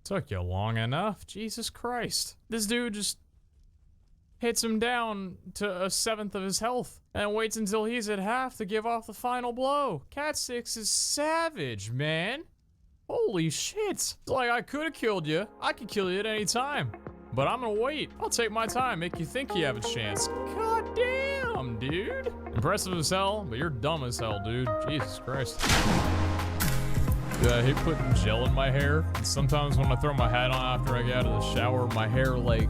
Took you long enough. Jesus Christ. This dude just hits him down to 1/7 of his health and waits until he's at half to give off the final blow. Cat 6 is savage, man. Holy shit. It's like, I could have killed you. I could kill you at any time. But I'm gonna wait. I'll take my time, make you think you have a chance. God damn, dude. Impressive as hell, but you're dumb as hell, dude. Jesus Christ. Yeah, I hate putting gel in my hair. And sometimes when I throw my hat on after I get out of the shower, my hair, like,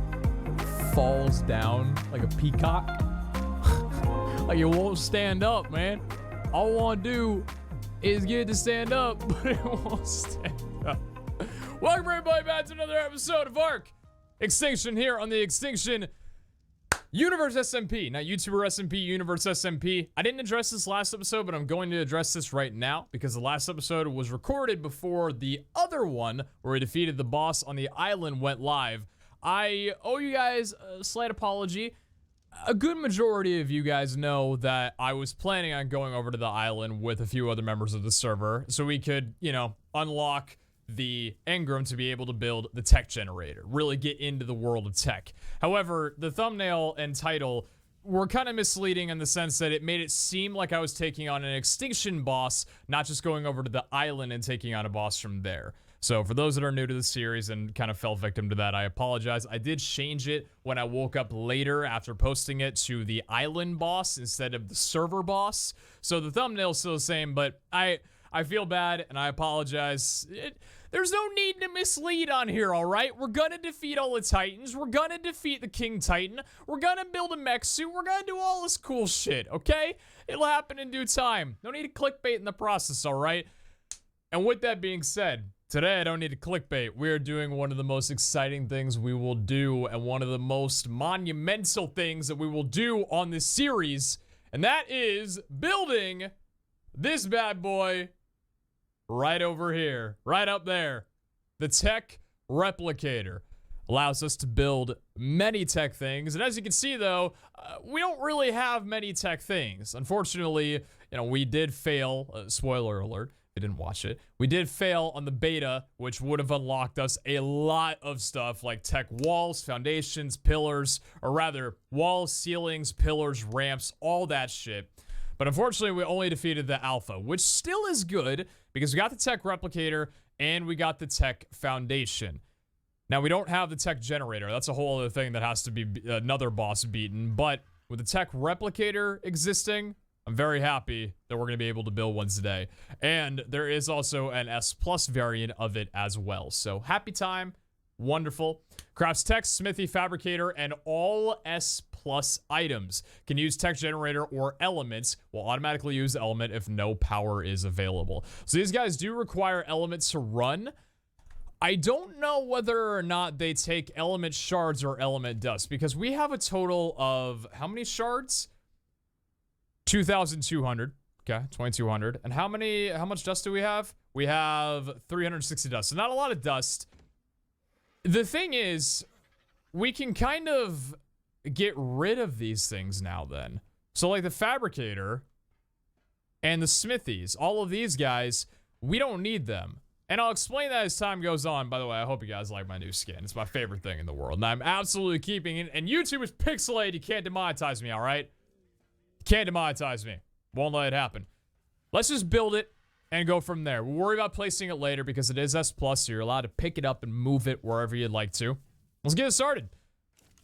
falls down like a peacock. Like, it won't stand up, man. All I want to do is get it to stand up, but it won't stand up. Welcome everybody back to another episode of ARK. Extinction here on the Extinction Universe SMP. Not YouTuber SMP, Universe SMP. I didn't address this last episode, but I'm going to address this right now because the last episode was recorded before the other one where we defeated the boss on the island went live. I owe you guys a slight apology. A good majority of you guys know that I was planning on going over to the island with a few other members of the server so we could, you know, unlock the engram to be able to build the tech generator, really get into the world of tech. However, the thumbnail and title were kind of misleading in the sense that it made it seem like I was taking on an extinction boss, not just going over to the island and taking on a boss from there. So for those that are new to the series and kind of fell victim to that, I apologize. I did change it when I woke up later after posting it to the island boss instead of the server boss. So the thumbnail's still the same, but I feel bad and I apologize. There's no need to mislead on here, all right? We're gonna defeat all the Titans. We're gonna defeat the King Titan. We're gonna build a mech suit. We're gonna do all this cool shit, okay? It'll happen in due time. No need to clickbait in the process, all right? And with that being said, today I don't need to clickbait. We're doing one of the most exciting things we will do and one of the most monumental things that we will do on this series, and that is building this bad boy right over here, right up there. The TEK Replicator allows us to build many tech things. And as you can see, though, we don't really have many tech things. Unfortunately, you know, we did fail. Spoiler alert, if you didn't watch it. We did fail on the beta, which would have unlocked us a lot of stuff like tech walls, foundations, pillars, or rather walls, ceilings, pillars, ramps, all that shit. But unfortunately, we only defeated the alpha, which still is good because we got the TEK Replicator and we got the TEK Foundation. Now, we don't have the TEK Generator. That's a whole other thing that has to be another boss beaten. But with the TEK Replicator existing, I'm very happy that we're going to be able to build one today. And there is also an S+ variant of it as well. So happy time. Wonderful. Crafts tech, smithy, fabricator, and all S+ items. Can use tech generator or elements. Will automatically use element if no power is available. So these guys do require elements to run. I don't know whether or not they take element shards or element dust because we have a total of how many shards? 2,200. Okay, 2,200. And how much dust do we have? We have 360 dust. So not a lot of dust. The thing is, we can kind of get rid of these things now then. So like the fabricator and the smithies, all of these guys, we don't need them. And I'll explain that as time goes on. By the way, I hope you guys like my new skin. It's my favorite thing in the world. And I'm absolutely keeping it. And YouTube is pixelated. You can't demonetize me, all right? You can't demonetize me. Won't let it happen. Let's just build it and go from there. We'll worry about placing it later because it is S+, so you're allowed to pick it up and move it wherever you'd like to. Let's get it started.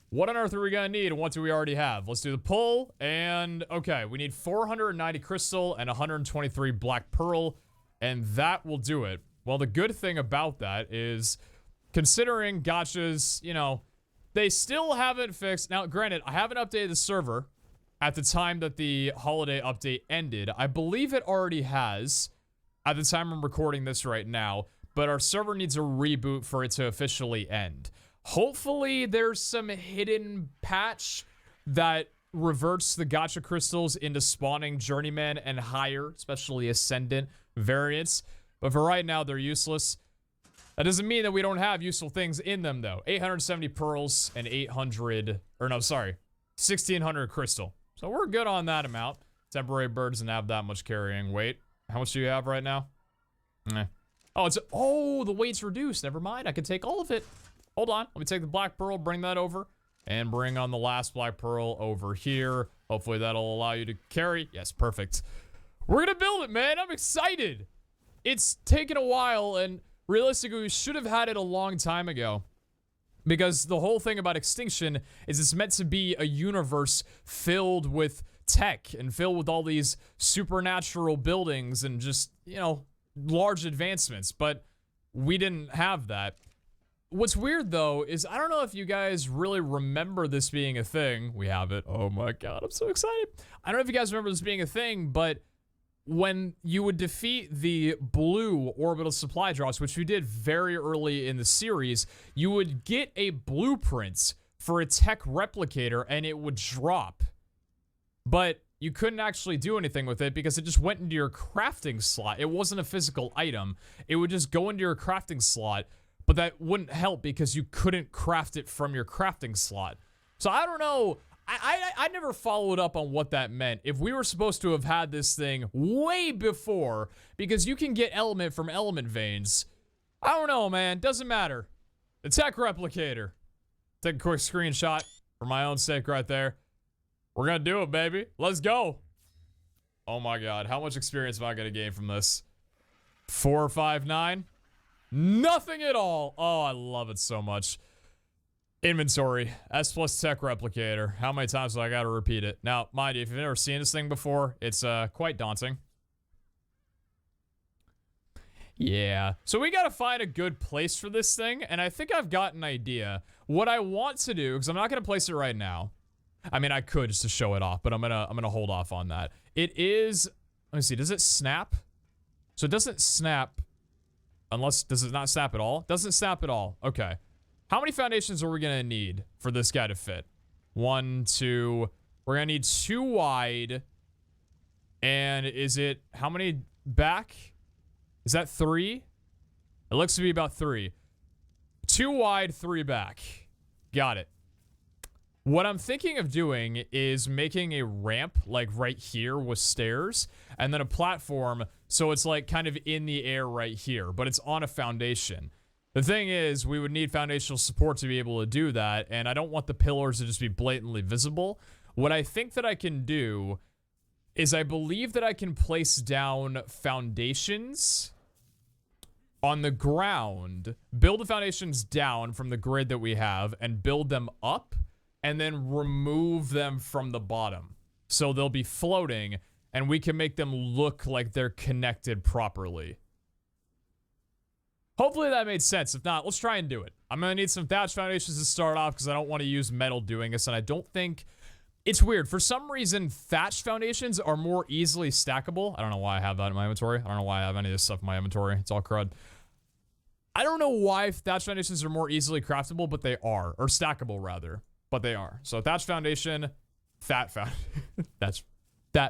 What on earth are we gonna need and what do we already have? Let's do the pull and okay, we need 490 crystal and 123 black pearl and that will do it. Well, the good thing about that is considering gachas, you know, they still haven't fixed. Now, granted, I haven't updated the server at the time that the holiday update ended. I believe it already has at the time I'm recording this right now, but our server needs a reboot for it to officially end. Hopefully there's some hidden patch that reverts the gacha crystals into spawning journeyman and higher, especially ascendant variants. But for right now, they're useless. That doesn't mean that we don't have useful things in them though. 870 pearls and 1600 crystal. So we're good on that amount. Temporary bird doesn't have that much carrying weight. How much do you have right now? Oh, the weight's reduced. Never mind. I can take all of it. Hold on. Let me take the black pearl, bring that over, and bring on the last black pearl over here. Hopefully that'll allow you to carry. Yes, perfect. We're gonna build it, man. I'm excited. It's taken a while, and realistically, we should have had it a long time ago. Because the whole thing about Extinction is it's meant to be a universe filled with tech and filled with all these supernatural buildings and just, you know, large advancements. But we didn't have that. What's weird, though, is I don't know if you guys really remember this being a thing. We have it. Oh my god, I'm so excited. I don't know if you guys remember this being a thing, but when you would defeat the blue orbital supply drops, which we did very early in the series, you would get a blueprint for a TEK replicator and it would drop. But you couldn't actually do anything with it because it just went into your crafting slot. It wasn't a physical item. It would just go into your crafting slot, but that wouldn't help because you couldn't craft it from your crafting slot. So I don't know. I never followed up on what that meant. If we were supposed to have had this thing way before, because you can get element from element veins. I don't know, man. Doesn't matter. The TEK replicator. Take a quick screenshot for my own sake right there. We're gonna do it, baby. Let's go. Oh my god. How much experience am I gonna gain from this? 459? Nothing at all. Oh, I love it so much. Inventory. S plus TEK replicator. How many times do I gotta repeat it? Now, mind you, if you've never seen this thing before, it's quite daunting. Yeah. So we gotta find a good place for this thing, and I think I've got an idea. What I want to do, because I'm not gonna place it right now. I mean, I could just to show it off, but I'm gonna hold off on that. It is, let me see, does it snap? So it doesn't snap unless, does it not snap at all? Doesn't snap at all. Okay. How many foundations are we gonna need for this guy to fit? 1, 2. We're gonna need 2 wide. And is it, how many back? Is that 3? It looks to be about 3. 2 wide, 3 back. Got it. What I'm thinking of doing is making a ramp, like right here with stairs, and then a platform, so it's like kind of in the air right here, but it's on a foundation. The thing is, we would need foundational support to be able to do that, and I don't want the pillars to just be blatantly visible. What I think that I can do is I believe that I can place down foundations on the ground, build the foundations down from the grid that we have, and build them up, and then remove them from the bottom. So they'll be floating, and we can make them look like they're connected properly. Hopefully that made sense. If not, let's try and do it. I'm gonna need some thatch foundations to start off because I don't want to use metal doing this, and I don't think... It's weird. For some reason, thatch foundations are more easily stackable. I don't know why I have that in my inventory. I don't know why I have any of this stuff in my inventory. It's all crud. I don't know why thatch foundations are more easily craftable, but they are. Or stackable, rather. But they are. So thatch foundation, thatch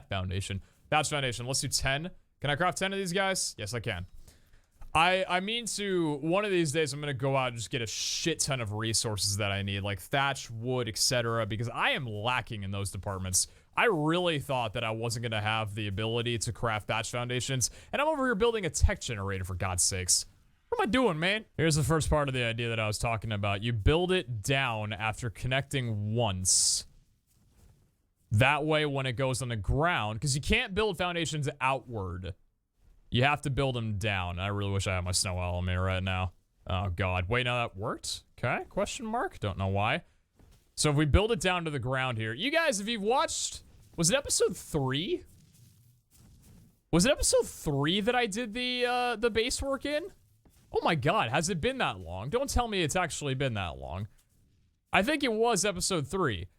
foundation. Thatch foundation. Let's do 10. Can I craft 10 of these guys? Yes, I can. I mean to, one of these days, I'm going to go out and just get a shit ton of resources that I need, like thatch, wood, etc., because I am lacking in those departments. I really thought that I wasn't going to have the ability to craft thatch foundations, and I'm over here building a TEK generator, for God's sakes. What am I doing, man? Here's the first part of the idea that I was talking about. You build it down after connecting once. That way, when it goes on the ground, because you can't build foundations outward. You have to build them down. I really wish I had my snow owl on me right now. Oh, God. Wait, now that worked? Okay, question mark. Don't know why. So if we build it down to the ground here. You guys, if you've watched... Was it episode 3? Was it episode 3 that I did the base work in? Oh my God, has it been that long? Don't tell me it's actually been that long. I think it was episode 3.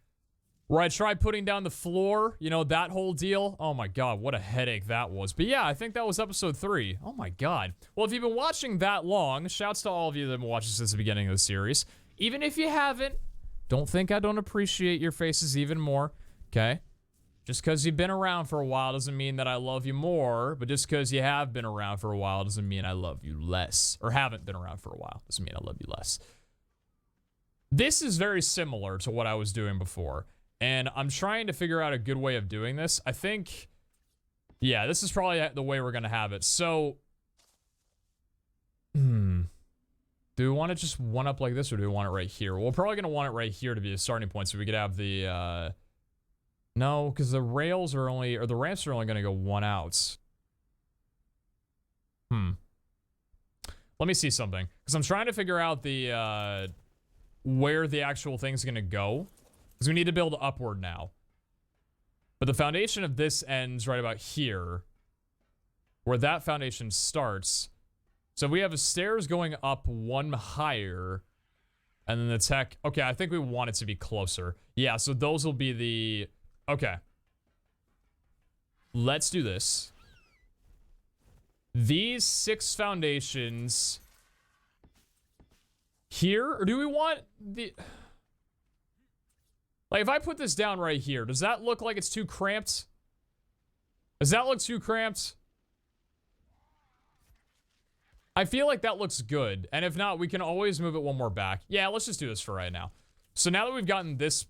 Where I tried putting down the floor, you know, that whole deal. Oh my God, what a headache that was. But yeah, I think that was episode 3. Oh my God. Well, if you've been watching that long, shouts to all of you that have been watching since the beginning of the series. Even if you haven't, don't think I don't appreciate your faces even more, okay? Just because you've been around for a while doesn't mean that I love you more, but just because you have been around for a while doesn't mean I love you less. Or haven't been around for a while doesn't mean I love you less. This is very similar to what I was doing before. And I'm trying to figure out a good way of doing this. I think, yeah, this is probably the way we're going to have it. So, Do we want to just one up like this, or do we want it right here? Well, we're probably going to want it right here to be a starting point, so we could have the, no, because the rails are only, or the ramps are only going to go one out. Let me see something, because I'm trying to figure out the, where the actual thing's going to go, because we need to build upward now. But the foundation of this ends right about here, where that foundation starts. So we have a stairs going up one higher, and then the tech. Okay, I think we want it to be closer. Yeah, so those will be the. Okay. Let's do this. These 6 foundations here, or do we want the. Like, if I put this down right here, does that look like it's too cramped? Does that look too cramped? I feel like that looks good, and if not, we can always move it one more back. Yeah, let's just do this for right now. So now that we've gotten this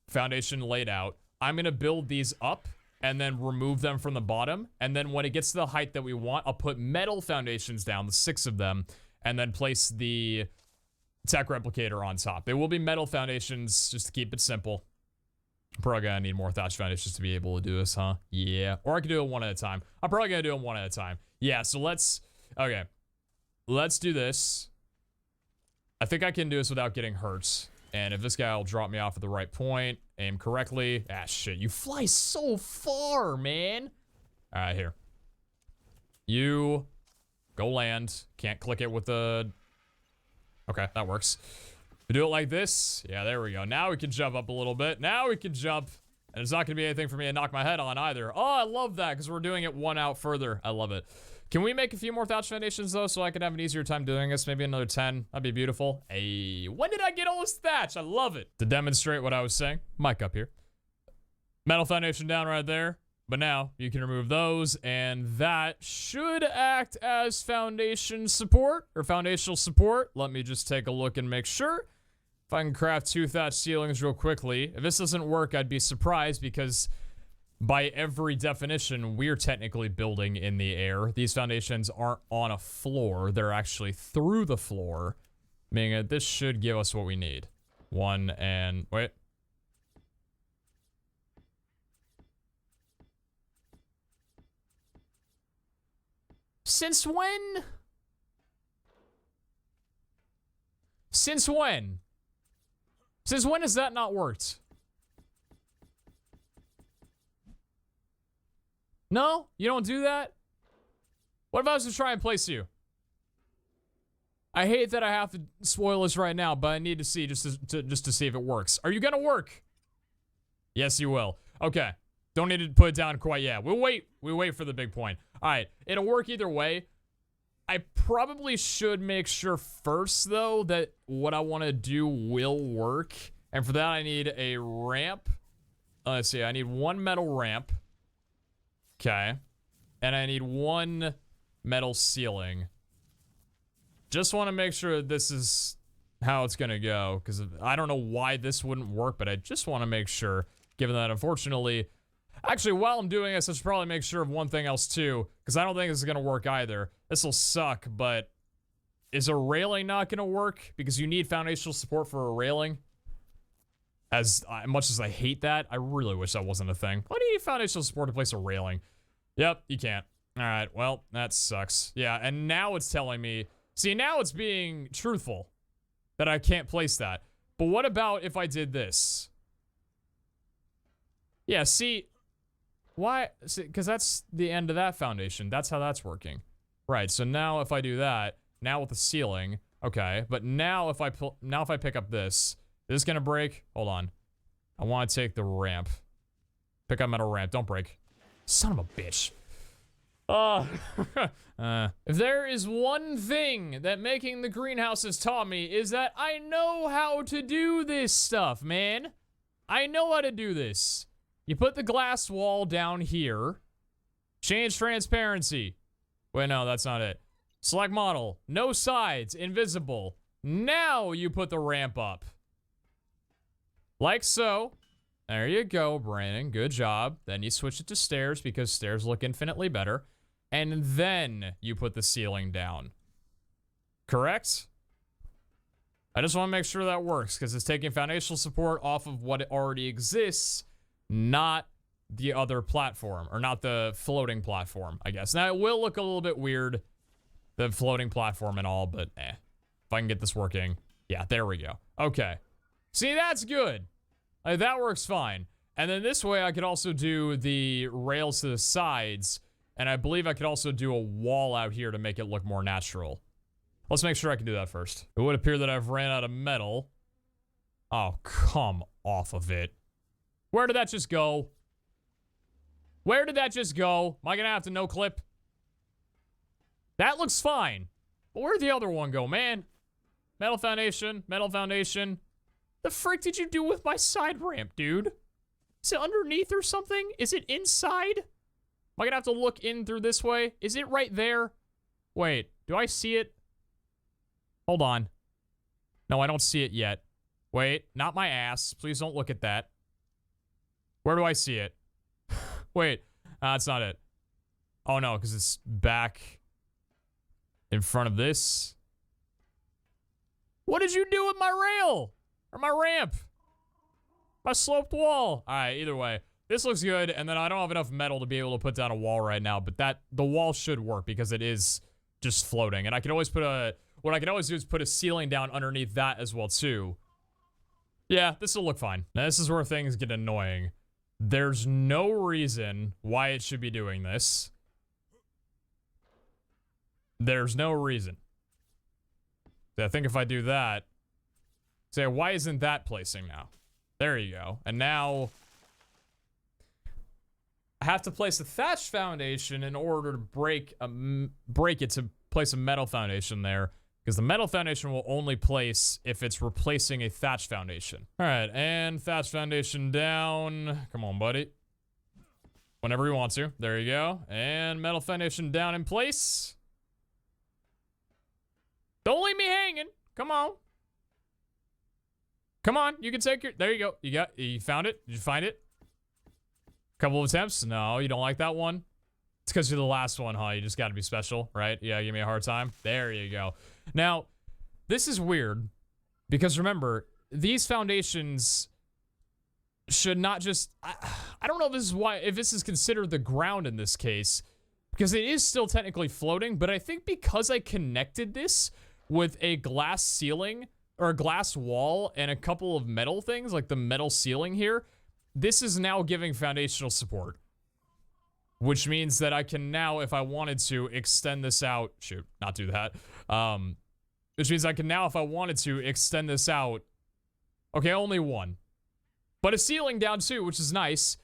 foundation laid out, I'm going to build these up and then remove them from the bottom, and then when it gets to the height that we want, I'll put metal foundations down, the 6 of them, and then place the TEK replicator on top. They will be metal foundations, just to keep it simple. I'm probably going to need more thatch foundations to be able to do this, huh? Yeah. Or I could do it one at a time. I'm probably going to do them one at a time. Yeah, so let's... Okay. Let's do this. I think I can do this without getting hurt. And if this guy will drop me off at the right point, aim correctly. Ah, shit. You fly so far, man. All right, here. You go land. Can't click it with the... Okay, that works. We do it like this. Yeah, there we go. Now we can jump up a little bit. Now we can jump. And it's not going to be anything for me to knock my head on either. Oh, I love that because we're doing it one out further. I love it. Can we make a few more thatch foundations, though, so I could have an easier time doing this? Maybe another 10. That'd be beautiful. Hey, when did I get all this thatch? I love it. To demonstrate what I was saying, mic up here. Metal foundation down right there. But now, you can remove those, and that should act as foundation support, or foundational support. Let me just take a look and make sure. If I can craft 2 thatch ceilings real quickly. If this doesn't work, I'd be surprised, because... by every definition, we're technically building in the air. These foundations aren't on a floor. They're actually through the floor. Meaning that this should give us what we need. 1 and... wait. Since when? Since when? Since when has that not worked? No? You don't do that? What if I was to try and place you? I hate that I have to spoil this right now, but I need to see just to see if it works. Are you gonna work? Yes, you will. Okay. Don't need to put it down quite yet. We'll wait. We'll wait for the big point. Alright. It'll work either way. I probably should make sure first, though, that what I want to do will work. And for that, I need a ramp. Let's see. I need 1 metal ramp. Okay. And I need 1 metal ceiling. Just want to make sure that this is how it's going to go. Because I don't know why this wouldn't work, but I just want to make sure. Given that, unfortunately... Actually, while I'm doing this, I should probably make sure of one thing else, too. Because I don't think this is going to work either. This will suck, but... is a railing not going to work? Because you need foundational support for a railing. As much as I hate that, I really wish that wasn't a thing. Why do you need foundational support to place a railing? Yep, you can't. Alright, well, that sucks. Yeah, and now it's telling me... See, now it's being truthful. That I can't place that. But what about if I did this? Yeah, see... Why? Because that's the end of that foundation. That's how that's working. Right, so now if I do that... Now with the ceiling... Okay, but now if I pick up this... Is this gonna break? Hold on. I want to take the ramp. Pick up metal ramp. Don't break. Son of a bitch. If there is one thing that making the greenhouse has taught me is that I know how to do this stuff, man. I know how to do this. You put the glass wall down here. Change transparency. Wait, no, that's not it. Select model. No sides. Invisible. Now you put the ramp up. Like so. There you go, Brandon. Good job. Then you switch it to stairs because stairs look infinitely better. And then you put the ceiling down. Correct? I just want to make sure that works, because it's taking foundational support off of what already exists, not the other platform, or not the floating platform, I guess. Now, it will look a little bit weird, the floating platform and all, but If I can get this working. Yeah, there we go. Okay. See, that's good. That works fine. And then this way, I could also do the rails to the sides, and I believe I could also do a wall out here to make it look more natural. Let's make sure I can do that first. It would appear that I've ran out of metal. Oh, come off of it. Where did that just go? Where did that just go? Am I gonna have to no clip? That looks fine. But where'd the other one go, man? Metal foundation, metal foundation. The frick did you do with my side ramp, dude? Is it underneath or something? Is it inside? Am I gonna have to look in through this way? Is it right there? Wait, do I see it? Hold on. No, I don't see it yet. Wait, not my ass. Please don't look at that. Where do I see it? Wait, that's not it. Oh no, because it's back in front of this. What did you do with my rail? Or my ramp? My sloped wall. Alright, either way. This looks good, and then I don't have enough metal to be able to put down a wall right now, but the wall should work because it is just floating. And I can always put what I can always do is put a ceiling down underneath that as well, too. Yeah, this will look fine. Now, this is where things get annoying. There's no reason why it should be doing this. There's no reason. I think if I do that, say, why isn't that placing now? There you go. And now I have to place a thatched foundation in order to break it to place a metal foundation there, because the metal foundation will only place if it's replacing a thatched foundation. All right, and thatched foundation down. Come on, buddy. Whenever you want to. There you go. And metal foundation down in place. Don't leave me hanging. Come on. Come on, you can take your... There you go. You found it? Did you find it? Couple of attempts? No, you don't like that one? It's because you're the last one, huh? You just gotta be special, right? Yeah, give me a hard time. There you go. Now, this is weird, because remember, these foundations should not just... I don't know if this is considered the ground in this case, because it is still technically floating, but I think because I connected this with a glass ceiling, or a glass wall, and a couple of metal things, like the metal ceiling here, this is now giving foundational support. Which means that I can now, if I wanted to, extend this out. Shoot, not do that. Which means I can now, if I wanted to, extend this out. Okay, only one. But a ceiling down too, which is nice.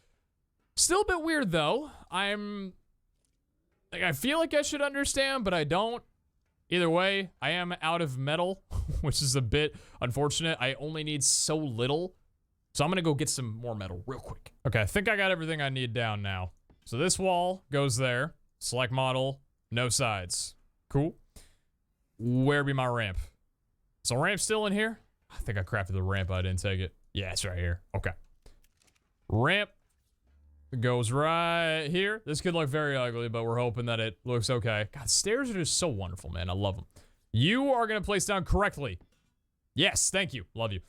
Still a bit weird though. I feel like I should understand, but I don't. Either way, I am out of metal, which is a bit unfortunate. I only need so little. So I'm gonna go get some more metal real quick. Okay, I think I got everything I need down now. So this wall goes there. Select model, no sides. Cool. Where be my ramp? So ramp still in here? I think I crafted the ramp, I didn't take it. Yeah, it's right here. Okay. Ramp goes right here. This could look very ugly, but we're hoping that it looks okay. God, stairs are just so wonderful, man. I love them. You are gonna place down correctly. Yes, thank you. Love you.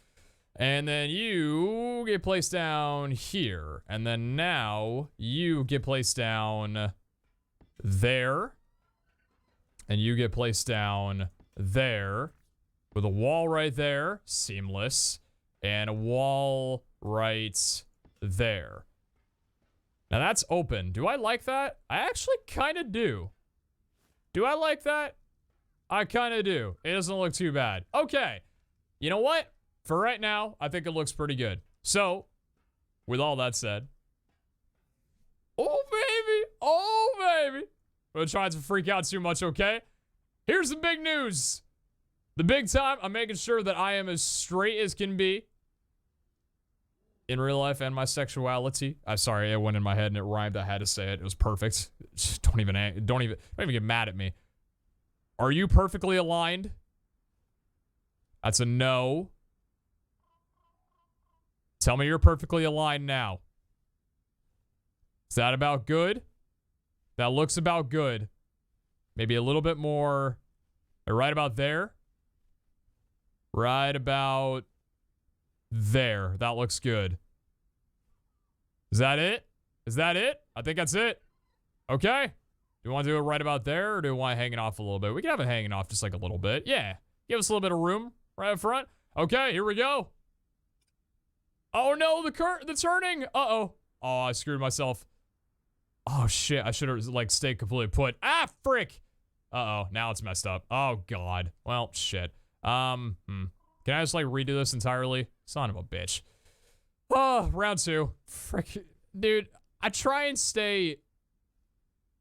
And then you get placed down here. And then now you get placed down there. And you get placed down there. With a wall right there. Seamless. And a wall right there. Now that's open. Do I like that? I actually kind of do. Do I like that? I kind of do. It doesn't look too bad. Okay. You know what? For right now, I think it looks pretty good. So, with all that said. Oh, baby. Oh, baby. I'm gonna try not to freak out too much, okay? Here's the big news. The big time, I'm making sure that I am as straight as can be. In real life and my sexuality. I'm sorry, it went in my head and it rhymed. I had to say it. It was perfect. Just don't even get mad at me. Are you perfectly aligned? That's a no. Tell me you're perfectly aligned now. Is that about good? That looks about good. Maybe a little bit more. right about there. Right about there. That looks good. Is that it? Is that it? I think that's it. Okay. Do we want to do it right about there, or do we want it hanging off a little bit? We can have it hanging off just like a little bit. Yeah. Give us a little bit of room right up front. Okay, here we go. Oh no, the turning. Uh-oh. Oh, I screwed myself. Oh shit, I should have like stayed completely put. Ah, frick. Uh-oh, now it's messed up. Oh god. Well, shit. Can I just like redo this entirely? Son of a bitch. Oh, round 2. Frick. Dude, I try and stay...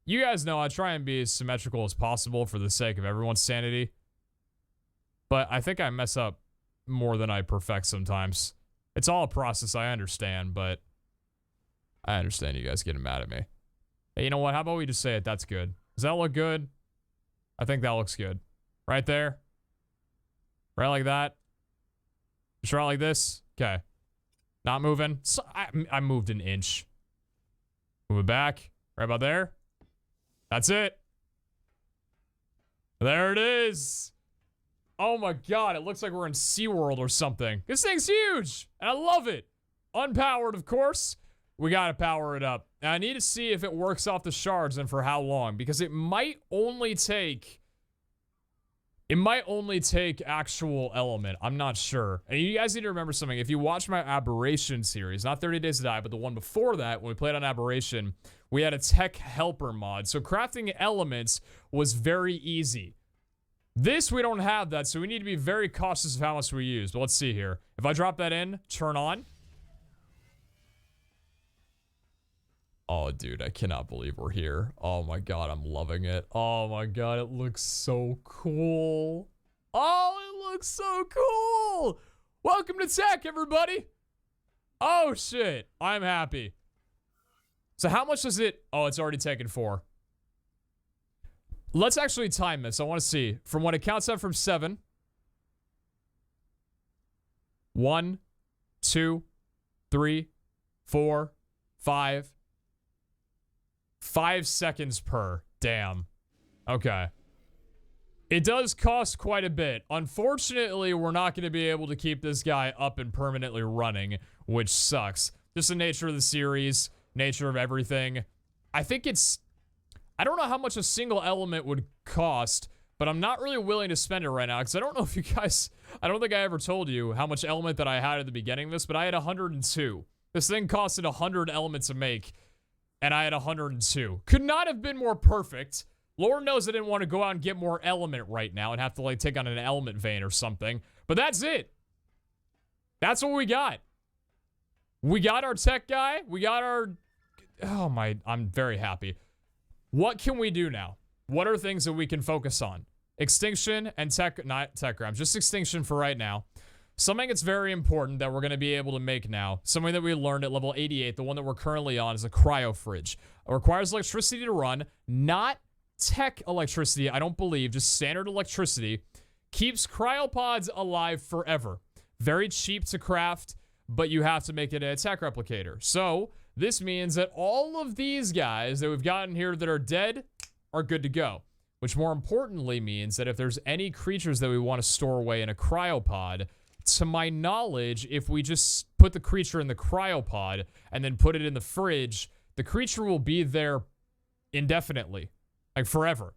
You guys know I try and be as symmetrical as possible for the sake of everyone's sanity. But I think I mess up more than I perfect sometimes. It's all a process, I understand, but... I understand you guys getting mad at me. Hey, you know what? How about we just say it? That's good. Does that look good? I think that looks good. Right there. Right like that. Just right like this. Okay. Not moving. So I moved an inch. Move it back. Right about there. That's it. There it is. Oh my god, it looks like we're in SeaWorld or something. This thing's huge, and I love it. Unpowered, of course. We gotta power it up. Now, I need to see if it works off the shards and for how long, because it might only take actual element. I'm not sure. And you guys need to remember something. If you watch my Aberration series, not 30 Days to Die, but the one before that, when we played on Aberration, we had a TEK helper mod. So crafting elements was very easy. This, we don't have that, so we need to be very cautious of how much we use. But let's see here. If I drop that in, turn on. Oh, dude, I cannot believe we're here. Oh my god, I'm loving it. Oh my god, it looks so cool. Oh, it looks so cool. Welcome to TEK, everybody. Oh, shit. I'm happy. So how much does it... Oh, it's already taken 4. Let's actually time this. I want to see. From when it counts up from 7. 1, 2, 3, 4, 5. 5 seconds per. Damn. Okay. It does cost quite a bit. Unfortunately, we're not going to be able to keep this guy up and permanently running, which sucks. Just the nature of the series, nature of everything. I think it's... I don't know how much a single element would cost, but I'm not really willing to spend it right now, because I don't know if you guys... I don't think I ever told you how much element that I had at the beginning of this, but I had 102. This thing costed 100 elements to make, and I had 102. Could not have been more perfect. Lord knows I didn't want to go out and get more element right now and have to, like, take on an element vein or something. But that's it. That's what we got. We got our TEK guy. We got our... Oh, my... I'm very happy. What can we do now? What are things that we can focus on? Extinction and TEK... Not TEKgrams. Just Extinction for right now. Something that's very important that we're going to be able to make now, something that we learned at level 88, the one that we're currently on, is a cryo fridge. It requires electricity to run, not TEK electricity, I don't believe, just standard electricity. Keeps cryopods alive forever. Very cheap to craft, but you have to make it a TEK replicator. So, this means that all of these guys that we've gotten here that are dead are good to go. Which more importantly means that if there's any creatures that we want to store away in a cryopod, to my knowledge, if we just put the creature in the cryopod and then put it in the fridge, the creature will be there indefinitely. Like forever.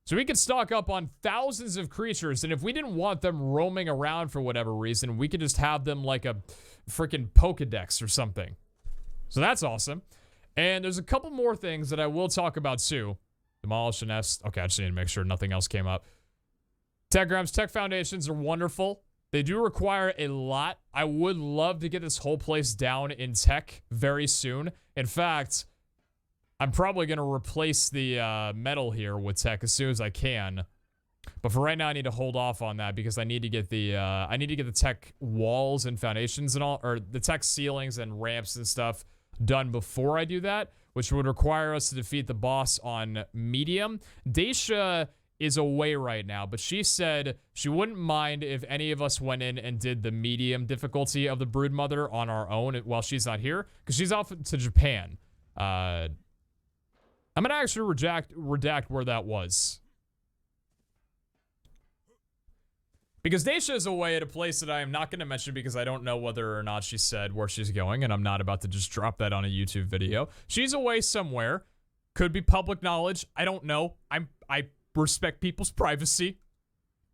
So we could stock up on thousands of creatures, and if we didn't want them roaming around for whatever reason, we could just have them like a freaking Pokedex or something. So that's awesome. And there's a couple more things that I will talk about too. Demolish a nest. Okay, I just need to make sure nothing else came up. TEKgrams, TEK foundations are wonderful. They do require a lot. I would love to get this whole place down in TEK very soon. In fact, I'm probably going to replace the metal here with TEK as soon as I can. But for right now, I need to hold off on that because I need to get the TEK walls and foundations and all, or the TEK ceilings and ramps and stuff done before I do that, which would require us to defeat the boss on medium. Daisha is away right now, but she said she wouldn't mind if any of us went in and did the medium difficulty of the Broodmother on our own while she's not here, because she's off to Japan. I'm gonna actually redact where that was. Because Daisha is away at a place that I am not going to mention because I don't know whether or not she said where she's going, and I'm not about to just drop that on a YouTube video. She's away somewhere. Could be public knowledge. I don't know. I respect people's privacy.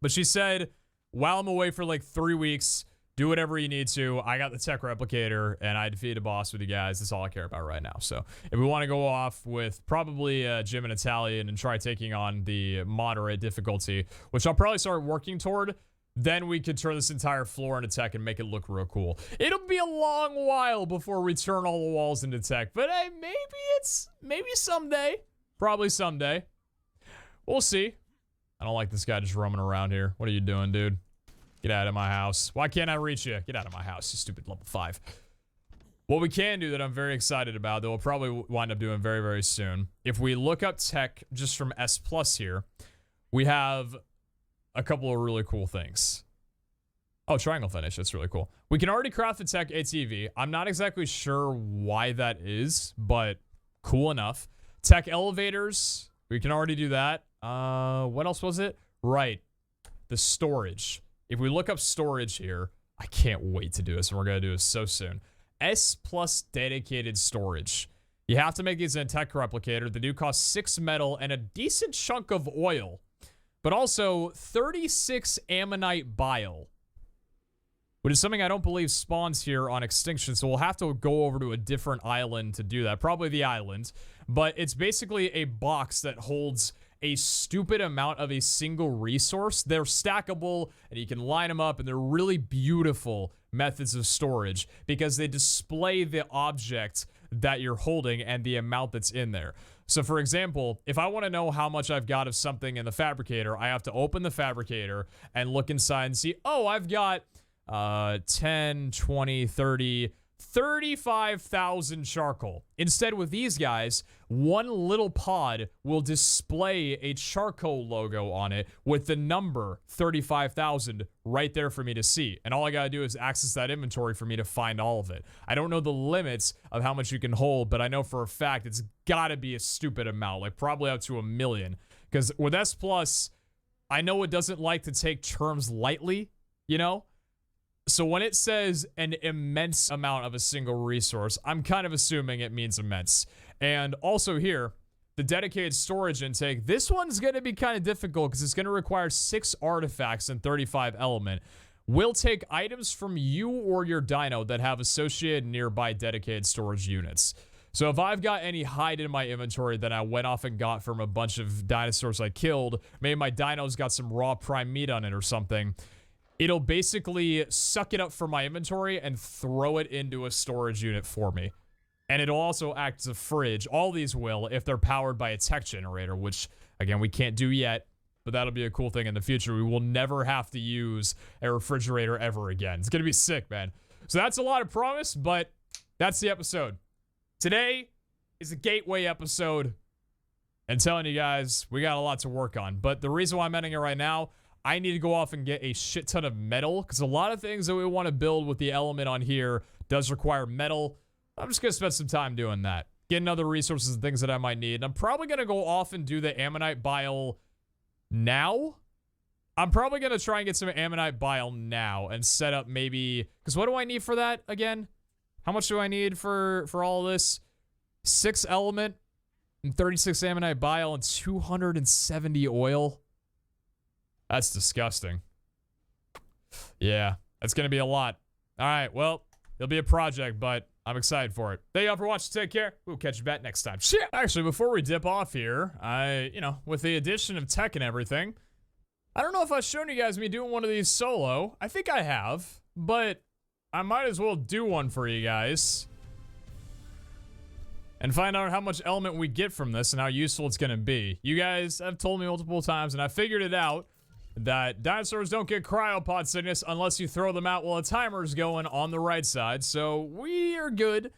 But she said, while I'm away for like 3 weeks, do whatever you need to. I got the TEK replicator, and I defeated a boss with you guys. That's all I care about right now. So if we want to go off with probably Jim and Italian and try taking on the moderate difficulty, which I'll probably start working toward, then we could turn this entire floor into TEK and make it look real cool. It'll be a long while before we turn all the walls into TEK, but hey, maybe someday. Probably someday. We'll see. I don't like this guy just roaming around here. What are you doing, dude? Get out of my house. Why can't I reach you? Get out of my house, you stupid level 5. What we can do that I'm very excited about, that we'll probably wind up doing very, very soon, if we look up TEK just from S+ here, we have a couple of really cool things. Oh, triangle finish. That's really cool. We can already craft the TEK ATV. I'm not exactly sure why that is, but cool enough. TEK elevators. We can already do that. What else was it? Right. The storage. If we look up storage here, I can't wait to do this, and we're going to do this so soon. S+ dedicated storage. You have to make these in a TEK replicator. They do cost 6 metal and a decent chunk of oil, but also 36 ammonite bile, which is something I don't believe spawns here on Extinction, so we'll have to go over to a different island to do that. Probably the island, but it's basically a box that holds a stupid amount of a single resource. They're stackable, and you can line them up, and they're really beautiful methods of storage because they display the object that you're holding and the amount that's in there. So for example, if I want to know how much I've got of something in the fabricator, I have to open the fabricator and look inside and see, oh, I've got 10, 20, 30, 35,000 charcoal. Instead, with these guys, one little pod will display a charcoal logo on it with the number 35,000 right there for me to see. And all I gotta do is access that inventory for me to find all of it. I don't know the limits of how much you can hold, but I know for a fact it's gotta be a stupid amount, like probably up to 1 million. Because with S+, I know it doesn't like to take terms lightly, you know? So when it says an immense amount of a single resource, I'm kind of assuming it means immense. And also here, the dedicated storage intake, this one's going to be kind of difficult because it's going to require 6 artifacts and 35 element. We'll take items from you or your dino that have associated nearby dedicated storage units. So if I've got any hide in my inventory that I went off and got from a bunch of dinosaurs I killed, maybe my dino's got some raw prime meat on it or something, it'll basically suck it up from my inventory and throw it into a storage unit for me. And it'll also act as a fridge. All these will if they're powered by a TEK generator, which, again, we can't do yet, but that'll be a cool thing in the future. We will never have to use a refrigerator ever again. It's going to be sick, man. So that's a lot of promise, but that's the episode. Today is a gateway episode. And telling you guys, we got a lot to work on. But the reason why I'm ending it right now, I need to go off and get a shit ton of metal because a lot of things that we want to build with the element on here does require metal. I'm just going to spend some time doing that. Getting other resources and things that I might need. And I'm probably going to go off and do the ammonite bile now. I'm probably going to try and get some ammonite bile now and set up maybe... Because what do I need for that again? How much do I need for all of this? 6 element and 36 ammonite bile and 270 oil. That's disgusting. Yeah, that's going to be a lot. All right, well, it'll be a project, but I'm excited for it. Thank y'all for watching. Take care. We'll catch you back next time. Shit. Actually, before we dip off here, with the addition of TEK and everything, I don't know if I've shown you guys me doing one of these solo. I think I have, but I might as well do one for you guys and find out how much element we get from this and how useful it's going to be. You guys have told me multiple times, and I figured it out, that dinosaurs don't get cryopod sickness unless you throw them out while a timer's going on the right side. So we are good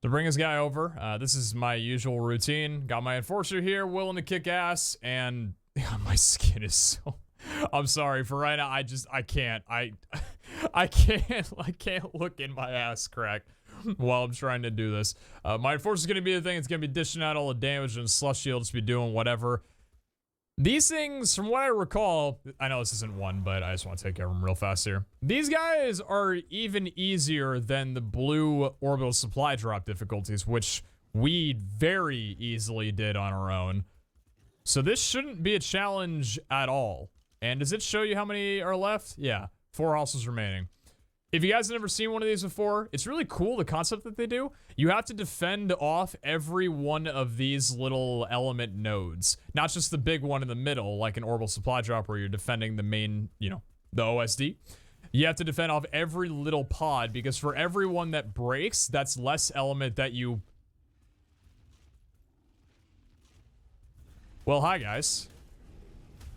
to bring this guy over. This is my usual routine. Got my enforcer here, willing to kick ass, and my skin is so... I'm sorry, for right now, I can't. I can't look in my ass crack while I'm trying to do this. My enforcer's gonna be the thing. It's gonna be dishing out all the damage, and Slushy will just be doing whatever. These things, from what I recall, I know this isn't one, but I just want to take care of them real fast here. These guys are even easier than the blue orbital supply drop difficulties, which we very easily did on our own. So this shouldn't be a challenge at all. And does it show you how many are left? Yeah, 4 hostels remaining. If you guys have never seen one of these before, it's really cool, the concept that they do. You have to defend off every one of these little element nodes. Not just the big one in the middle, like an orbital supply drop where you're defending the main, you know, the OSD. You have to defend off every little pod, because for every one that breaks, that's less element that you... Well, hi guys.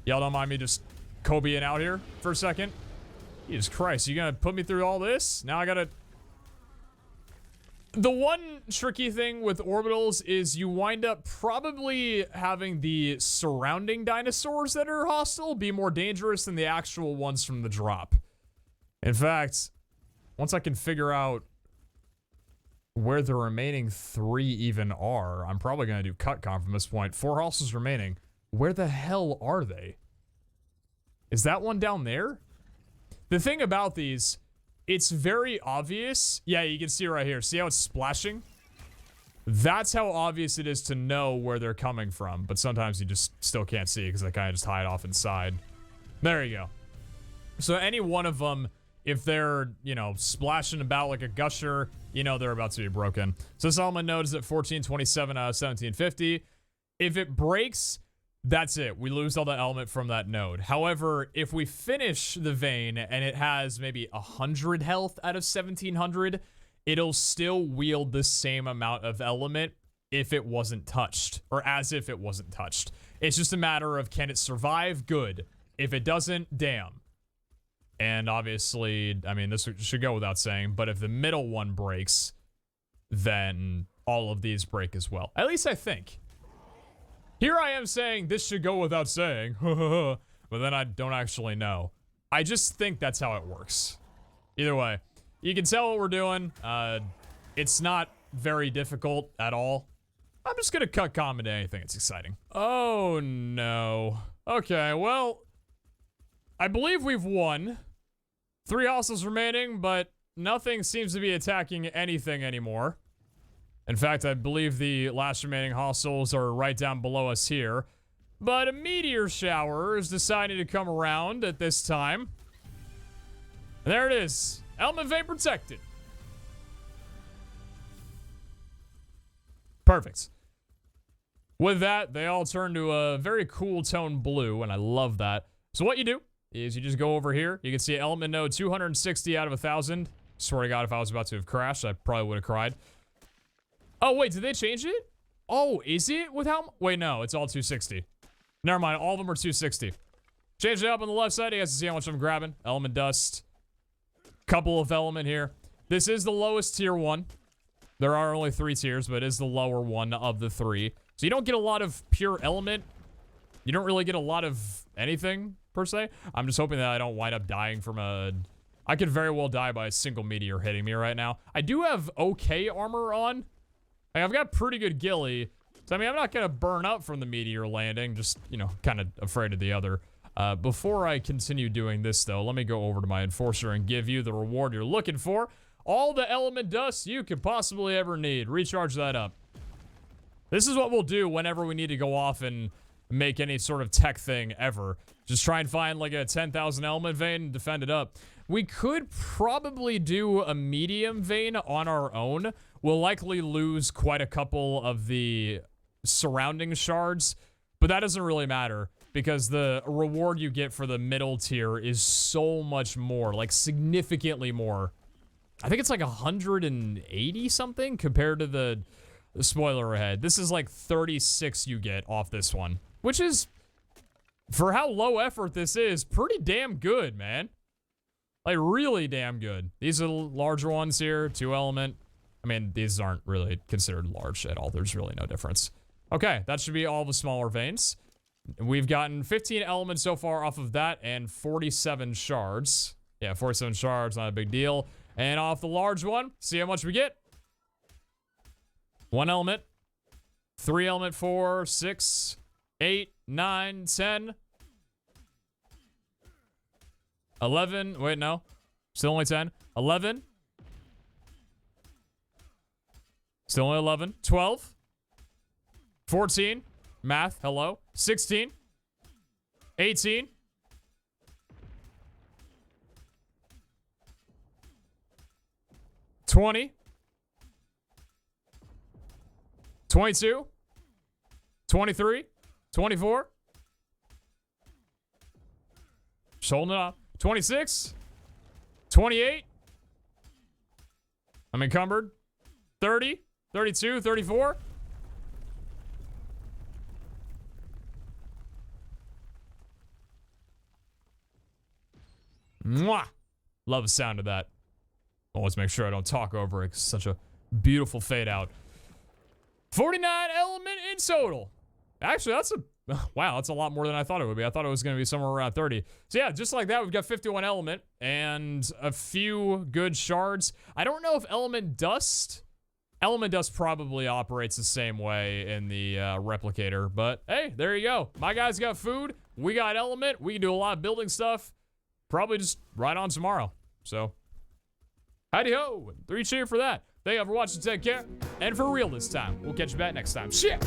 Y'all don't mind me just Kobeing out here for a second? Jesus Christ, you gonna put me through all this? Now I gotta... The one tricky thing with orbitals is you wind up probably having the surrounding dinosaurs that are hostile be more dangerous than the actual ones from the drop. In fact, once I can figure out where the remaining 3 even are, I'm probably gonna do CutCom from this point. 4 hostels remaining. Where the hell are they? Is that one down there? The thing about these, it's very obvious. Yeah, you can see right here. See how it's splashing? That's how obvious it is to know where they're coming from. But sometimes you just still can't see because they kind of just hide off inside. There you go. So any one of them, if they're, you know, splashing about like a gusher, you know they're about to be broken. So this element node is at 1427 out of 1750. If it breaks... That's it. We lose all the element from that node. However, if we finish the vein and it has maybe 100 health out of 1700, it'll still wield the same amount of element if it wasn't touched, or as if it wasn't touched. It's just a matter of, can it survive? Good. If it doesn't, damn. And obviously, I mean, this should go without saying, but if the middle one breaks, then all of these break as well. At least I think. Here I am saying this should go without saying, but then I don't actually know. I just think that's how it works. Either way, you can tell what we're doing. It's not very difficult at all. I'm just gonna cut comment to anything that's exciting. Oh no. Okay, well, I believe we've won. 3 hostels remaining, but nothing seems to be attacking anything anymore. In fact, I believe the last remaining hostels are right down below us here. But a meteor shower is deciding to come around at this time. And there it is. Element vein protected. Perfect. With that, they all turn to a very cool tone blue, and I love that. So what you do is you just go over here. You can see element node 260 out of 1,000. Swear to God, if I was about to have crashed, I probably would have cried. Oh, wait, did they change it? Oh, is it? With how... Wait, no, it's all 260. Never mind, all of them are 260. Change it up on the left side. You guys can see how much I'm grabbing. Element dust. Couple of element here. This is the lowest tier one. There are only 3 tiers, but it is the lower one of the 3. So you don't get a lot of pure element. You don't really get a lot of anything, per se. I'm just hoping that I don't wind up dying from a... I could very well die by a single meteor hitting me right now. I do have okay armor on. Like, I've got pretty good ghillie. So, I mean, I'm not going to burn up from the meteor landing. Just, you know, kind of afraid of the other. Before I continue doing this, though, let me go over to my enforcer and give you the reward you're looking for. All the element dust you could possibly ever need. Recharge that up. This is what we'll do whenever we need to go off and make any sort of tech thing ever. Just try and find, like, a 10,000 element vein and defend it up. We could probably do a medium vein on our own. We'll likely lose quite a couple of the surrounding shards, but that doesn't really matter because the reward you get for the middle tier is so much more, like significantly more. I think it's like 180 something compared to the spoiler ahead. This is like 36 you get off this one, which is, for how low effort this is, pretty damn good, man. Like, really damn good. These are the larger ones here, 2 element. I mean, these aren't really considered large at all. There's really no difference. Okay, that should be all the smaller veins. We've gotten 15 elements so far off of that and 47 shards. Yeah, 47 shards, not a big deal. And off the large one, see how much we get. 1 element. 3 element, 4, 6. 8, 9, 10, 11. Wait, no. Still only 10. 11. Still only 11. 12. 14. Math, hello. 16. 18. 20. 22. 23. 24. Just holding it up. 26. 28. I'm encumbered. 30. 32. 34. Mwah! Love the sound of that. Always make sure I don't talk over it. It's such a beautiful fade out. 49 element in total. Actually, that's a... Wow, that's a lot more than I thought it would be. I thought it was going to be somewhere around 30. So yeah, just like that, we've got 51 element and a few good shards. I don't know if element dust probably operates the same way in the replicator, but hey, there you go. My guys got food. We got element. We can do a lot of building stuff. Probably just right on tomorrow. So, howdy ho. 3 cheer for that. Thank you for watching. Take care. And for real this time. We'll catch you back next time. Shit.